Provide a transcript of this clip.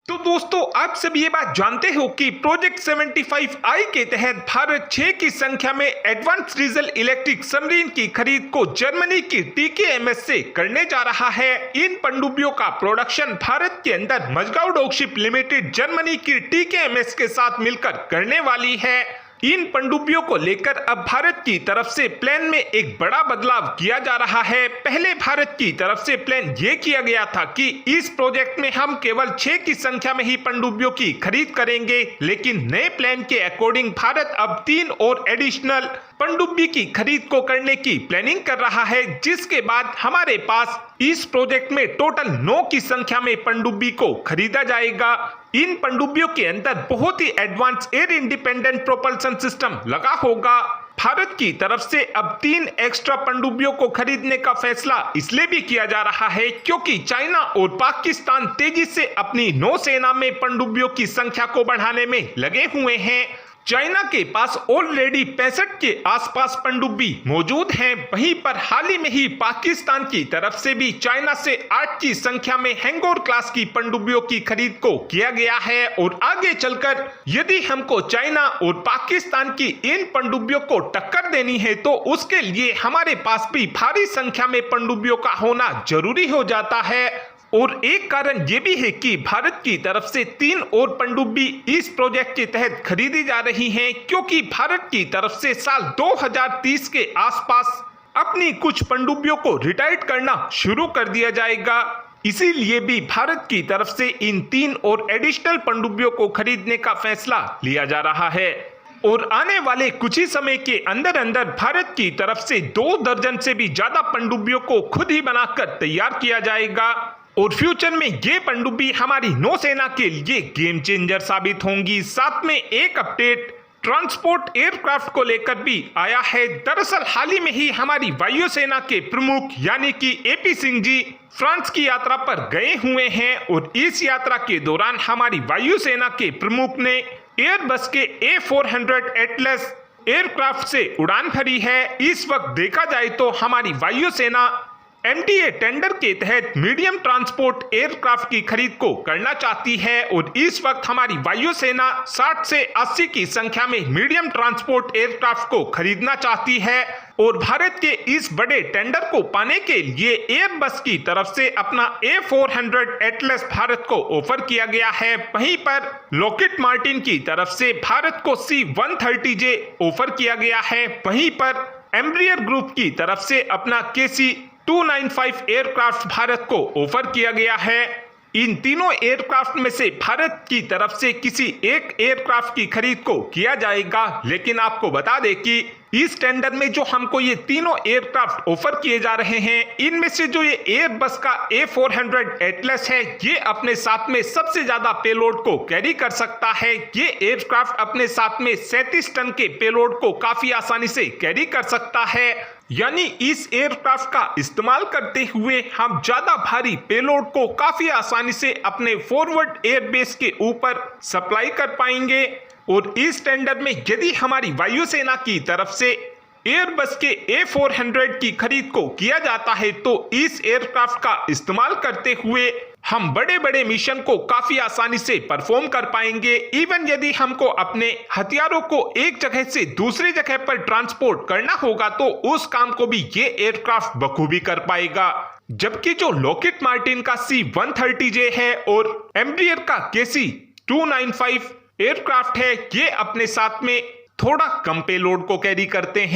तो दोस्तों, आप सब ये बात जानते हो कि प्रोजेक्ट 75I के तहत भारत 6 की संख्या में एडवांस डीजल इलेक्ट्रिक सबमरीन की खरीद को जर्मनी की टीकेएमएस से करने जा रहा है। इन पनडुब्बियों का प्रोडक्शन भारत के अंदर मजगांव डॉकशिप लिमिटेड जर्मनी की टीकेएमएस के साथ मिलकर करने वाली है। इन पनडुब्बियों को लेकर अब भारत की तरफ से प्लान में एक बड़ा बदलाव किया जा रहा है। पहले भारत की तरफ से प्लान ये किया गया था कि इस प्रोजेक्ट में हम केवल 6 की संख्या में ही पनडुब्बियों की खरीद करेंगे, लेकिन नए प्लान के अकॉर्डिंग भारत अब 3 और एडिशनल पनडुब्बी की खरीद को करने की प्लानिंग कर रहा है, जिसके बाद हमारे पास इस प्रोजेक्ट में टोटल 9 की संख्या में पनडुब्बी को खरीदा जाएगा। इन पनडुब्बियों के अंदर बहुत ही advance air independent propulsion system लगा होगा। भारत की तरफ से अब 3 एक्स्ट्रा पनडुब्बियों को खरीदने का फैसला इसलिए भी किया जा रहा है क्योंकि चाइना और पाकिस्तान तेजी से अपनी नौसेना में पनडुब्बियों की संख्या को बढ़ाने में लगे हुए हैं। चाइना के पास ऑलरेडी 65 के आसपास पनडुब्बी मौजूद हैं। वहीं पर हाल ही में ही पाकिस्तान की तरफ से भी चाइना से 8 की संख्या में हैंगोर क्लास की पनडुब्बियों की खरीद को किया गया है और आगे चलकर यदि हमको चाइना और पाकिस्तान की इन पनडुब्बियों को टक्कर देनी है तो उसके लिए हमारे पास भी भारी संख्या में पनडुब्बियों का होना जरूरी हो जाता है। और एक कारण ये भी है कि भारत की तरफ से 3 और पनडुब्बी इस प्रोजेक्ट के तहत खरीदी जा रही हैं क्योंकि भारत की तरफ से साल 2030 के आसपास अपनी कुछ पनडुब्बियों को रिटायर्ड करना शुरू कर दिया जाएगा। इसीलिए भी भारत की तरफ से इन 3 और एडिशनल पनडुब्बियों को खरीदने का फैसला लिया जा रहा है। और आने वाले कुछ ही समय के अंदर अंदर भारत की तरफ से 2 दर्जन से भी ज्यादा पनडुब्बियों को खुद ही बनाकर तैयार किया जाएगा और फ्यूचर में ये पनडुब्बी हमारी नौसेना के लिए गेम चेंजर साबित होंगी। साथ में एक अपडेट ट्रांसपोर्ट एयरक्राफ्ट को लेकर भी आया है। दरअसल हाल ही में ही हमारी वायुसेना के प्रमुख यानी कि एपी सिंह जी फ्रांस की यात्रा पर गए हुए हैं और इस यात्रा के दौरान हमारी वायुसेना के प्रमुख ने एयरबस के A400 एटलस एयरक्राफ्ट से उड़ान भरी है। इस वक्त देखा जाए तो हमारी वायुसेना MDA टेंडर के तहत मीडियम ट्रांसपोर्ट एयरक्राफ्ट की खरीद को करना चाहती है और इस वक्त हमारी वायुसेना 60 से 80 की संख्या में मीडियम ट्रांसपोर्ट एयरक्राफ्ट को खरीदना चाहती है और भारत के इस बड़े टेंडर को पाने के लिए एयरबस की तरफ से अपना A400 एटलस भारत को ऑफर किया गया है। वहीं पर लॉकहीड मार्टिन की तरफ से भारत को C-130J ऑफर किया गया है। वहीं पर एम्ब्रियर ग्रुप की तरफ से अपना KC-295 एयरक्राफ्ट भारत को ऑफर किया गया है। इन तीनों एयरक्राफ्ट में से भारत की तरफ से किसी एक एयरक्राफ्ट की खरीद को किया जाएगा, लेकिन आपको बता दें कि इस टेंडर में जो हमको ये तीनों एयरक्राफ्ट ऑफर किए जा रहे हैं, इनमें से जो ये एयरबस का A400 एटलस है ये अपने साथ में सबसे ज्यादा पेलोड को कैरी कर सकता है। ये एयरक्राफ्ट अपने साथ में 37 टन के पेलोड को काफी आसानी से कैरी कर सकता है। यानी इस एयरक्राफ्ट का इस्तेमाल करते हुए हम ज्यादा भारी पेलोड को काफी आसानी से अपने फॉरवर्ड एयरबेस के ऊपर सप्लाई कर पाएंगे। और इस टेंडर में यदि हमारी वायुसेना की तरफ से एयरबस के A400 की खरीद को किया जाता है तो इस एयरक्राफ्ट का इस्तेमाल करते हुए हम बड़े बड़े मिशन को काफी आसानी से परफॉर्म कर पाएंगे। इवन यदि हमको अपने हथियारों को एक जगह से दूसरी जगह पर ट्रांसपोर्ट करना होगा तो उस काम को भी ये एयरक्राफ्ट बखूबी कर पाएगा। जबकि जो लॉकहीड मार्टिन का C-130J है और एम्ब्रियर का KC-295 एयरक्राफ्ट है, ये अपने साथ में थोड़ा कम पेलोड को कैरी करते हैं।